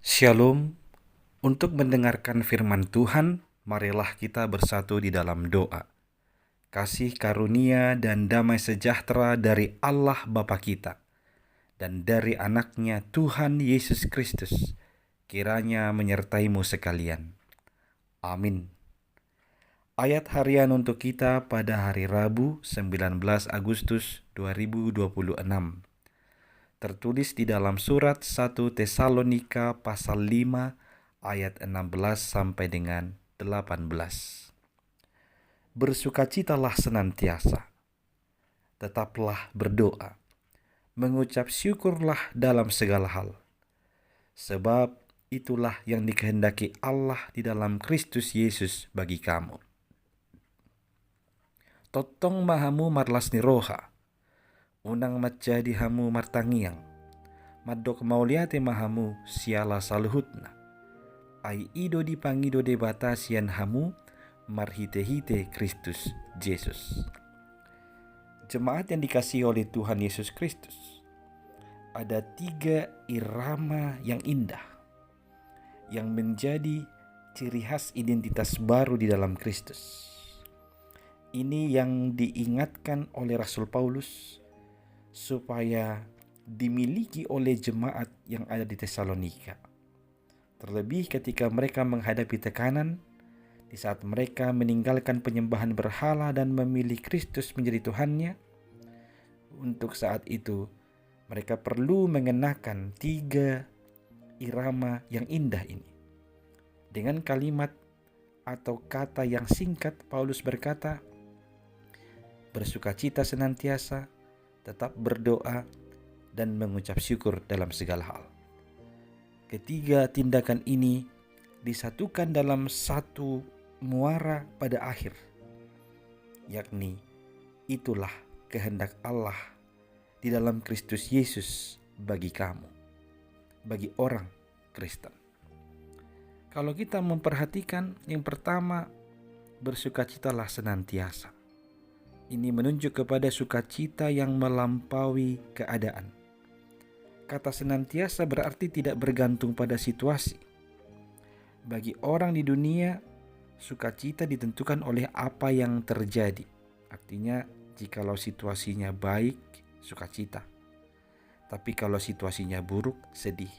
Shalom. Untuk mendengarkan firman Tuhan, marilah kita bersatu di dalam doa. Kasih karunia dan damai sejahtera dari Allah Bapa kita dan dari anaknya Tuhan Yesus Kristus kiranya menyertaimu sekalian. Amin. Ayat harian untuk kita pada hari Rabu 19 Agustus 2026 tertulis di dalam surat 1 Tesalonika pasal 5 ayat 16 sampai dengan 18. Bersukacitalah senantiasa, tetaplah berdoa, mengucap syukurlah dalam segala hal, sebab itulah yang dikehendaki Allah di dalam Kristus Yesus bagi kamu. Totong mahamu marlasni roha, unang matjadi hamu martangiang, madok mauliate mahamu siala saluhutna, ai ido dipangido de batasian hamu marhite-hite Kristus Yesus. Jemaat yang dikasihi oleh Tuhan Yesus Kristus, ada 3 irama yang indah yang menjadi ciri khas identitas baru di dalam Kristus. Ini yang diingatkan oleh Rasul Paulus supaya dimiliki oleh jemaat yang ada di Tesalonika. Terlebih ketika mereka menghadapi tekanan, di saat mereka meninggalkan penyembahan berhala dan memilih Kristus menjadi Tuhannya. Untuk saat itu, mereka perlu mengenakan 3 irama yang indah ini. Dengan kalimat atau kata yang singkat, Paulus berkata, bersukacita senantiasa, tetap berdoa, dan mengucap syukur dalam segala hal. Ketiga tindakan ini disatukan dalam satu muara pada akhir, yakni itulah kehendak Allah di dalam Kristus Yesus bagi kamu, bagi orang Kristen. Kalau kita memperhatikan, yang pertama, bersukacitalah senantiasa. Ini menunjuk kepada sukacita yang melampaui keadaan. Kata senantiasa berarti tidak bergantung pada situasi. Bagi orang di dunia, sukacita ditentukan oleh apa yang terjadi. Artinya, jikalau situasinya baik, sukacita. Tapi kalau situasinya buruk, sedih.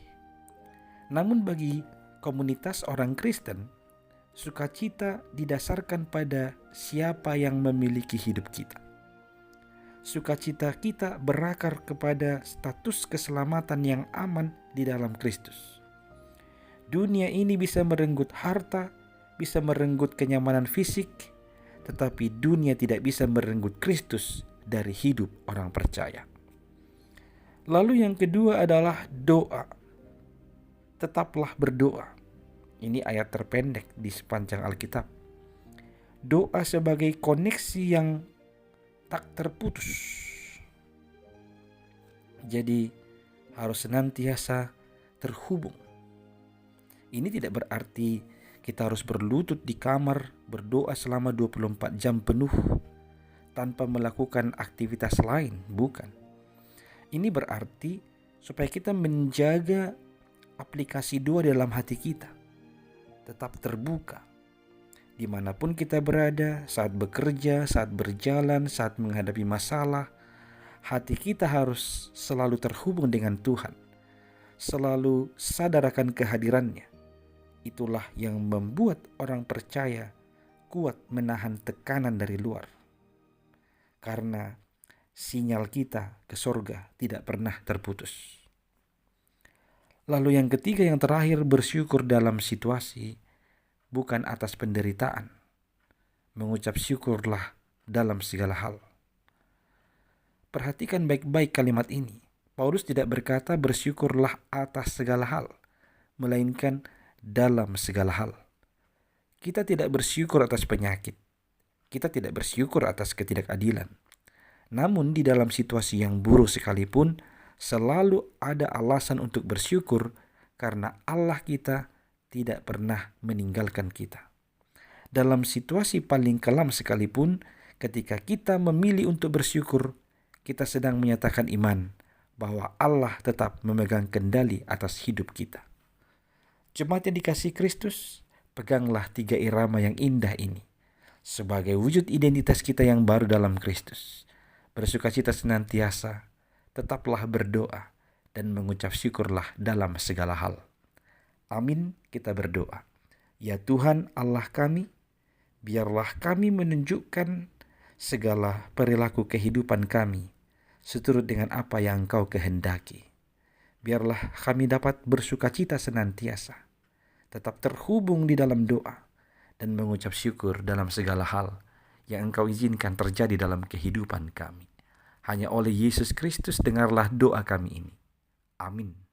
Namun bagi komunitas orang Kristen, sukacita didasarkan pada siapa yang memiliki hidup kita. Sukacita kita berakar kepada status keselamatan yang aman di dalam Kristus. Dunia ini bisa merenggut harta, bisa merenggut kenyamanan fisik, tetapi dunia tidak bisa merenggut Kristus dari hidup orang percaya. Lalu yang kedua adalah doa. Tetaplah berdoa. Ini ayat terpendek di sepanjang Alkitab. Doa sebagai koneksi yang tak terputus. Jadi harus senantiasa terhubung. Ini tidak berarti kita harus berlutut di kamar berdoa selama 24 jam penuh tanpa melakukan aktivitas lain, bukan. Ini berarti supaya kita menjaga aplikasi doa dalam hati kita tetap terbuka. Dimanapun kita berada, saat bekerja, saat berjalan, saat menghadapi masalah, hati kita harus selalu terhubung dengan Tuhan. Selalu sadar akan kehadirannya. Itulah yang membuat orang percaya kuat menahan tekanan dari luar. Karena sinyal kita ke sorga tidak pernah terputus. Lalu yang ketiga, yang terakhir, bersyukur dalam situasi, bukan atas penderitaan. Mengucap syukurlah dalam segala hal. Perhatikan baik-baik kalimat ini. Paulus tidak berkata bersyukurlah atas segala hal, melainkan dalam segala hal. Kita tidak bersyukur atas penyakit. Kita tidak bersyukur atas ketidakadilan. Namun di dalam situasi yang buruk sekalipun, selalu ada alasan untuk bersyukur karena Allah kita tidak pernah meninggalkan kita. Dalam situasi paling kelam sekalipun, ketika kita memilih untuk bersyukur, kita sedang menyatakan iman bahwa Allah tetap memegang kendali atas hidup kita. Jemaat yang dikasihi Kristus, peganglah 3 irama yang indah ini sebagai wujud identitas kita yang baru dalam Kristus. Bersukacita senantiasa, tetaplah berdoa, dan mengucap syukurlah dalam segala hal. Amin, kita berdoa. Ya Tuhan Allah kami, biarlah kami menunjukkan segala perilaku kehidupan kami seturut dengan apa yang Engkau kehendaki. Biarlah kami dapat bersukacita senantiasa, tetap terhubung di dalam doa, dan mengucap syukur dalam segala hal yang Engkau izinkan terjadi dalam kehidupan kami. Hanya oleh Yesus Kristus dengarlah doa kami ini. Amin.